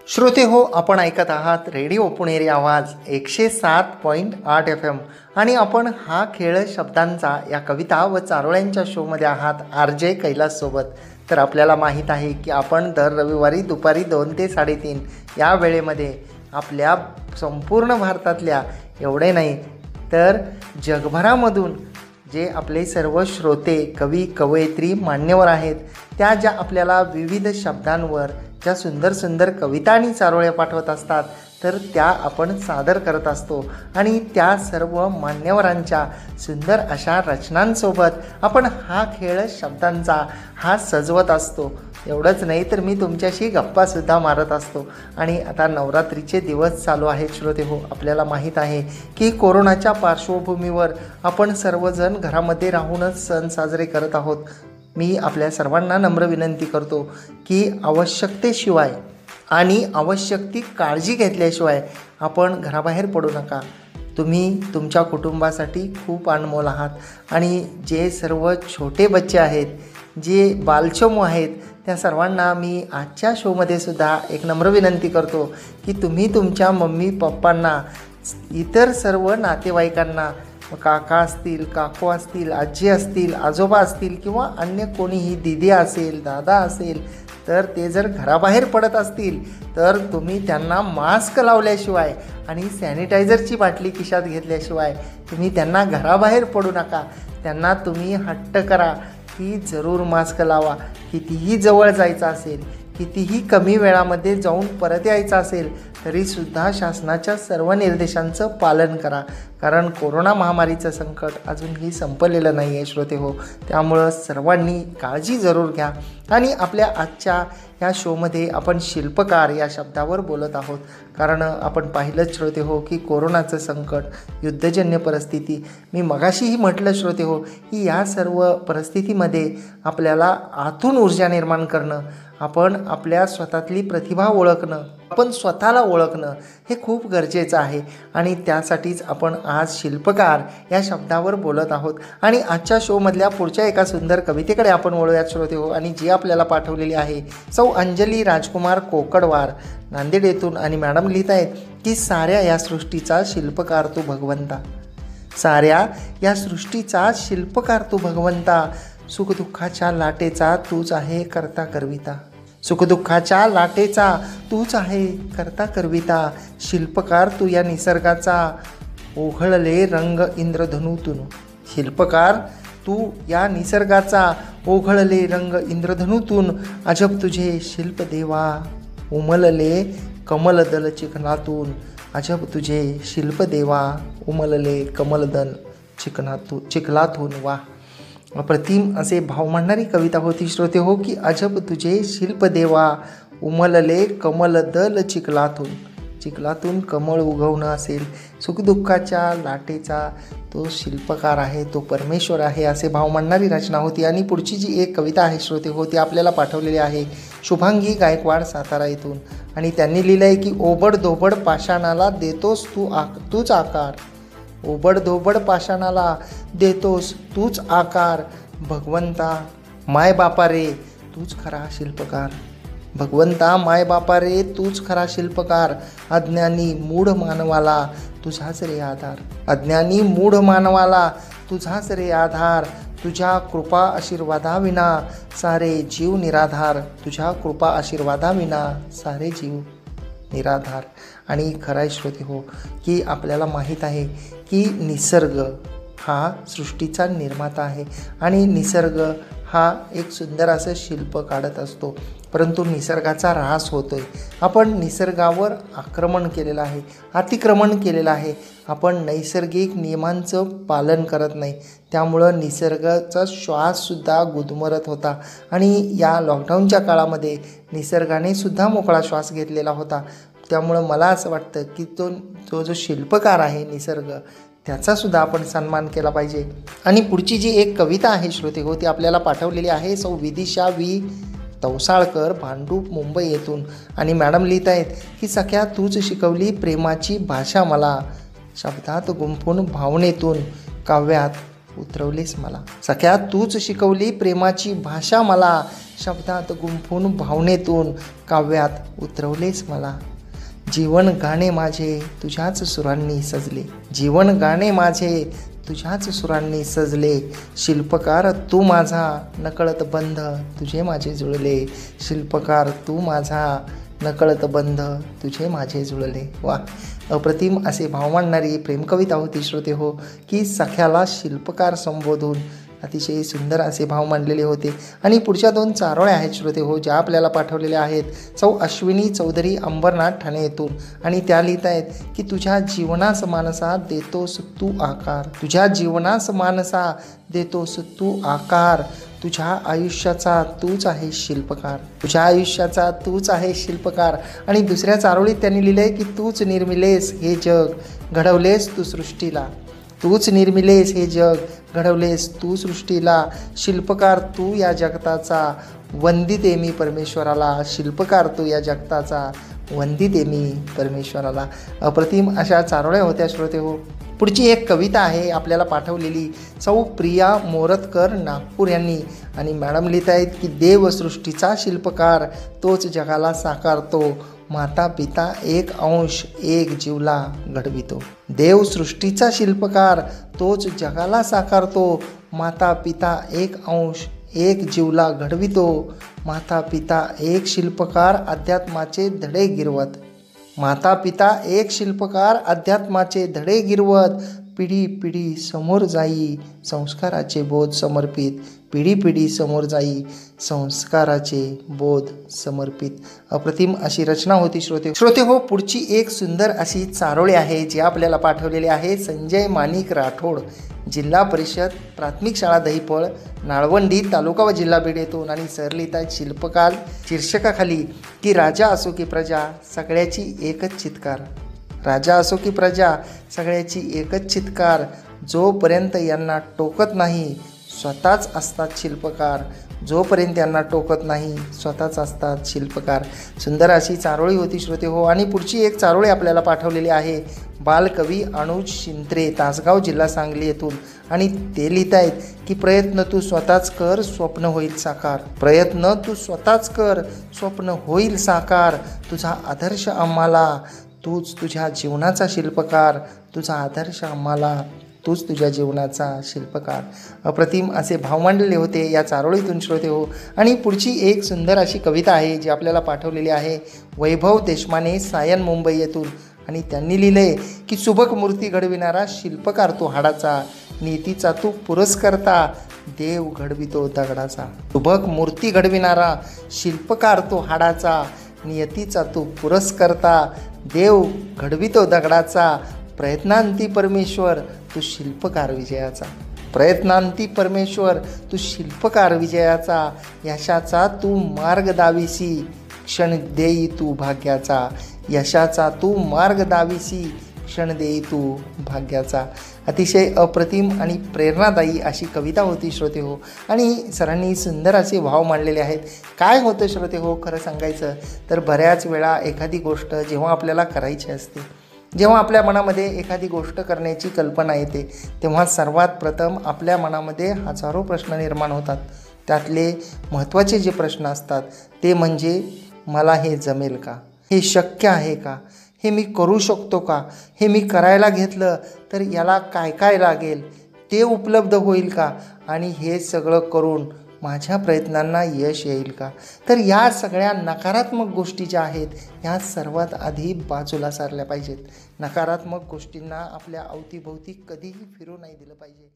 श्रोते हो, आपण ऐकत आहात रेडिओ पुणेरी आवाज 107.8 FM आणि आपण हा खेळ शब्दांचा या कविता व चारोळ्यांच्या शोमध्ये आहात RJ कैलाससोबत. तर आपल्याला माहीत आहे की आपण दर रविवारी दुपारी 2 ते 3:30 या वेळेमध्ये आपल्या संपूर्ण भारतातल्या एवढे नाही तर जगभरामधून जे आपले सर्व श्रोते, कवी, कवयित्री, मान्यवर आहेत, त्या ज्या आपल्याला विविध शब्दांवर ज्या सुंदर सुंदर कविता आणि चारोळ्या पाठवत असतात तर त्या आपण सादर करत असतो आणि त्या सर्व मान्यवरांच्या सुंदर अशा रचनांसोबत आपण हा खेळ शब्दांचा हा सजवत असतो. एवढंच नाही तर मी तुमच्याशी गप्पासुद्धा मारत असतो. आणि आता नवरात्रीचे दिवस चालू आहेत श्रोते हो. आपल्याला माहीत आहे की कोरोनाच्या पार्श्वभूमीवर आपण सर्वजण घरामध्ये राहूनच सण साजरे करत आहोत. मी आपल्या सर्वांना नम्र विनंती करतो की आवश्यकतेशिवाय आणि आवश्यक ती काळजी घेतल्याशिवाय आपण घराबाहेर पडू नका. तुम्ही तुमच्या कुटुंबासाठी खूप अनमोल आहात आणि जे सर्व छोटे बच्चे आहेत, जे बालचमू आहेत, त्या सर्वांना मी आजच्या शोमध्ये सुद्धा एक नम्र विनंती करतो की तुम्ही तुमच्या मम्मी पप्पांना, इतर सर्व नातेवाईकांना, काका असतील, काकू असतील, आजी असतील, आजोबा असतील किंवा अन्य कोणीही, दीदी असेल, दादा असेल, तर ते जर घराबाहेर पडत असतील तर तुम्ही त्यांना मास्क लावल्याशिवाय आणि सॅनिटायझरची बाटली खिशात घेतल्याशिवाय तुम्ही त्यांना घराबाहेर पडू नका. त्यांना तुम्ही हट्ट करा की जरूर मास्क लावा. कितीही जवळ जायचं असेल, कितीही कमी वेळामध्ये जाऊन परत यायचं असेल तरीसुद्धा शासनाच्या सर्व निर्देशांचं पालन करा. कारण कोरोना महामारीचं संकट अजूनही संपलेलं नाही आहे श्रोते हो. त्यामुळं सर्वांनी काळजी जरूर घ्या. आणि आपल्या आजच्या या शोमध्ये आपण शिल्पकार या शब्दावर बोलत आहोत. कारण आपण पाहिलंच श्रोते हो की कोरोनाचं संकट, युद्धजन्य परिस्थिती, मी मगाशीही म्हटलं श्रोते हो की या सर्व परिस्थितीमध्ये आपल्याला आतून ऊर्जा निर्माण करणं, आपण आपल्या स्वतःतली प्रतिभा ओळखणं, आपण स्वतःला ओळखणं हे खूप गरजेचं आहे. आणि त्यासाठीच आपण आज शिल्पकार या शब्दावर बोलत आहोत. आणि आजच्या शोमधल्या पुढच्या एका सुंदर कवितेकडे आपण वळूयात श्रोते हो. आणि जी आपल्याला पाठवलेली आहे सौ अंजली राजकुमार कोकडवार, नांदेड येथून. आणि मॅडम लिहित आहेत की साऱ्या या सृष्टीचा शिल्पकार तू भगवंता, साऱ्या या सृष्टीचा शिल्पकार तू भगवंता, सुखदुःखाच्या लाटेचा तूच आहे करता करविता, सुखदुःखाच्या लाटेचा तूच आहे करता करविता, शिल्पकार तू या निसर्गाचा ओघळले रंग इंद्रधनुतून, शिल्पकार तू या निसर्गाचा ओघळले रंग इंद्रधनुतून, अजब तुझे शिल्प देवा उमलले कमलदल चिकनातून, अजब तुझे शिल्प देवा उमलले कमलदल चिखलातून. वा, अप्रतिम असे भाव मांडणारी कविता होती श्रोते हो की अजब तुझे शिल्प देवा उमलले कमलदल चिखलातून, चिखलातून कमळ उगवणं असेल, सुखदुःखाच्या लाटेचा तो शिल्पकार आहे, तो परमेश्वर आहे, असे भाव मांडणारी रचना होती. आणि पुढची जी एक कविता आहे श्रोते हो ती आपल्याला पाठवलेली आहे शुभांगी गायकवाड सातारा येथून. आणि त्यांनी लिहिलं आहे की ओबड धोबड पाषाणाला देतोस तूच आकार, ओबड धोबड पाषाणाला देतोस तूच आकार, भगवंता माय बापा रे तूच खरा शिल्पकार, भगवंता माय बापा रे तूच खरा शिल्पकार, अज्ञानी मूढ मानवाला तुझाच रे आधार, अज्ञानी मूढ मानवाला तुझाच रे आधार, तुझ्या कृपा आशीर्वादाविना सारे जीव निराधार, तुझ्या कृपा आशीर्वादाविना सारे जीव निराधार. आणि खरं श्रोते हो की आपल्याला माहीत आहे की निसर्ग हा सृष्टीचा निर्माता आहे आणि निसर्ग हा एक सुंदर असं शिल्प काढत असतो. परंतु निसर्गाचा ऱ्हास होतोय. आपण निसर्गावर आक्रमण केलेलं आहे, अतिक्रमण केलेलं आहे. आपण नैसर्गिक नियमांचं पालन करत नाही. त्यामुळं निसर्गाचा श्वाससुद्धा गुदमरत होता. आणि या लॉकडाऊनच्या काळामध्ये निसर्गाने सुद्धा मोकळा श्वास घेतलेला होता. त्यामुळं मला असं वाटतं की तो जो शिल्पकार आहे निसर्ग, त्याचासुद्धा आपण सन्मान केला पाहिजे. आणि पुढची जी एक कविता आहे श्रोते हो ती आपल्याला पाठवलेली आहे सौ विदिशा वी तवसाळकर, भांडूप, मुंबई येथून. आणि मॅडम लिहित आहेत की सख्या तूच शिकवली प्रेमाची भाषा मला, शब्दात गुंफून भावनेतून काव्यात उतरवलेस मला. सख्या तूच शिकवली प्रेमाची भाषा मला, शब्दात गुंफून भावनेतून काव्यात उतरवलेस मला. जीवन गाणे माझे तुझ्याच सुरांनी सजले, जीवन गाणे माझे तुझ्याच सुरांनी सजले. शिल्पकार तू माझा नकळत बंध तुझे माझे जुळले, शिल्पकार तू माझा नकळत बंध तुझे माझे जुळले. वा, अप्रतिम असे भाव मांडणारी प्रेमकविता होती श्रोते हो, की सख्याला शिल्पकार संबोधून अतिशय सुंदर असे भाव मांडलेले होते. आणि पुढच्या 2 चारोळ्या आहेत श्रोते हो, ज्या आपल्याला पाठवलेल्या आहेत सौ अश्विनी चौधरी अंबरनाथ ठाणे येथून. आणि त्या लिहित आहेत की तुझ्या जीवनास मानसा देतोस तू आकार, तुझ्या जीवनास मानसा देतोस तू आकार. तुझ्या आयुष्याचा तूच आहे शिल्पकार, तुझ्या आयुष्याचा तूच आहे शिल्पकार. आणि दुसऱ्या चारोळीत त्यांनी लिहिलंय की तूच निर्मिलेस हे जग, घडवलेस तू सृष्टीला, तूच निर्मिलेस हे जग, घडवलेस तू सृष्टीला. शिल्पकार तू या जगताचा, वंदिते मी परमेश्वराला, शिल्पकार तू या जगताचा, वंदिते मी परमेश्वराला. अप्रतिम अशा चारोळ्या होत्या श्रोते हो. पुढची एक कविता आहे आपल्याला पाठवलेली सौ प्रिया मोरतकर नागपूर यांनी. आणि मॅडम लिहित आहेत की देवसृष्टीचा शिल्पकार तोच जगाला साकारतो, माता पिता एक अंश एक जीवला घडवितो. देवसृष्टीचा शिल्पकार तोच जगाला साकारतो, माता पिता एक अंश एक जीवला घडवितो. माता पिता एक शिल्पकार अध्यात्माचे धडे गिरवत, माता पिता एक शिल्पकार अध्यात्माचे धडे गिरवत. पिढी पिढी समोर जाई संस्काराचे बोध समर्पित, पिढी पिढी समोर जाई संस्काराचे बोध समर्पित. अप्रतिम अशी रचना होती श्रोते हो. पुढची एक सुंदर अशी चारोळी आहे जी आपल्याला पाठवलेली आहे संजय माणिक राठोड, जिल्हा परिषद प्राथमिक शाळा दहिपळ, नाळवंडी, तालुका व जिल्हा बीड येथून. आणि सर लिहित आहेत शिल्पकार शीर्षकाखाली की राजा असो की प्रजा सगळ्याची एकच चित्कार, राजा असो की प्रजा सगळ्याची एकच चित्कार. जोपर्यंत यांना टोकत नाही स्वतःच असतात शिल्पकार, जोपर्यंत यांना टोकत नाही स्वतःच असतात शिल्पकार. सुंदर अशी चारोळी होती श्रोते हो. आणि पुढची एक चारोळी आपल्याला पाठवलेली आहे बालकवी अनुज शिंत्रे, तासगाव, जिल्हा सांगली येथून. आणि ते लिहित आहेत की प्रयत्न तू स्वतःच कर स्वप्न होईल साकार, प्रयत्न तू स्वतःच कर स्वप्न होईल साकार. तुझा आदर्श आम्हाला तूच तुझ्या जीवनाचा शिल्पकार, तुझा आदर्श आम्हाला तूच तुझ्या जीवनाचा शिल्पकार. अप्रतिम असे भाव मांडलेले होते या चारोळीतून श्रोते हो. आणि पुढची एक सुंदर अशी कविता आहे जी आपल्याला पाठवलेली आहे वैभव देशमाने, सायन, मुंबई येथून. आणि त्यांनी लिहिले की सुबक मूर्ती घडविणारा शिल्पकार तो हाडाचा, नीतीचा तू पुरस्कर्ता देव घडवितो दगडाचा. सुबक मूर्ती घडविणारा शिल्पकार तो हाडाचा, नियतीचा तू पुरस्कर्ता देव घडवितो दगडाचा. प्रयत्नांती परमेश्वर तू शिल्पकार विजयाचा, प्रयत्नांती परमेश्वर तू शिल्पकार विजयाचा. यशाचा तू मार्ग दाविसी क्षण देई तू भाग्याचा, यशाचा तू मार्ग दाविसी क्षण देई तू भाग्याचा. अतिशय अप्रतिम आणि प्रेरणादायी अशी कविता होती श्रोते हो. आणि सरांनी सुंदर असे भाव मांडलेले आहेत. काय होतं श्रोते हो, खरं सांगायचं तर बऱ्याच वेळा एखादी गोष्ट जेव्हा आपल्याला करायची असते, जेव्हा आपल्या मनामध्ये एखादी गोष्ट करण्याची कल्पना येते, तेव्हा सर्वात प्रथम आपल्या मनामध्ये हजारो प्रश्न निर्माण होतात. त्यातले महत्त्वाचे जे प्रश्न असतात ते म्हणजे मला हे जमेल का, हे शक्य आहे का, हे मी करू शकतो का, हे मी करायला घेतलं तर याला काय काय लागेल, ते उपलब्ध होईल का, आणि हे सगळं करून माझ्या प्रयत्नांना यश येईल का. तर या सगळ्या नकारात्मक गोष्टी ज्या आहेत ह्या सर्वात आधी बाजूला सारल्या पाहिजेत. नकारात्मक गोष्टींना आपल्या अवतीभोवती कधीही फिरू नाही दिलं पाहिजे.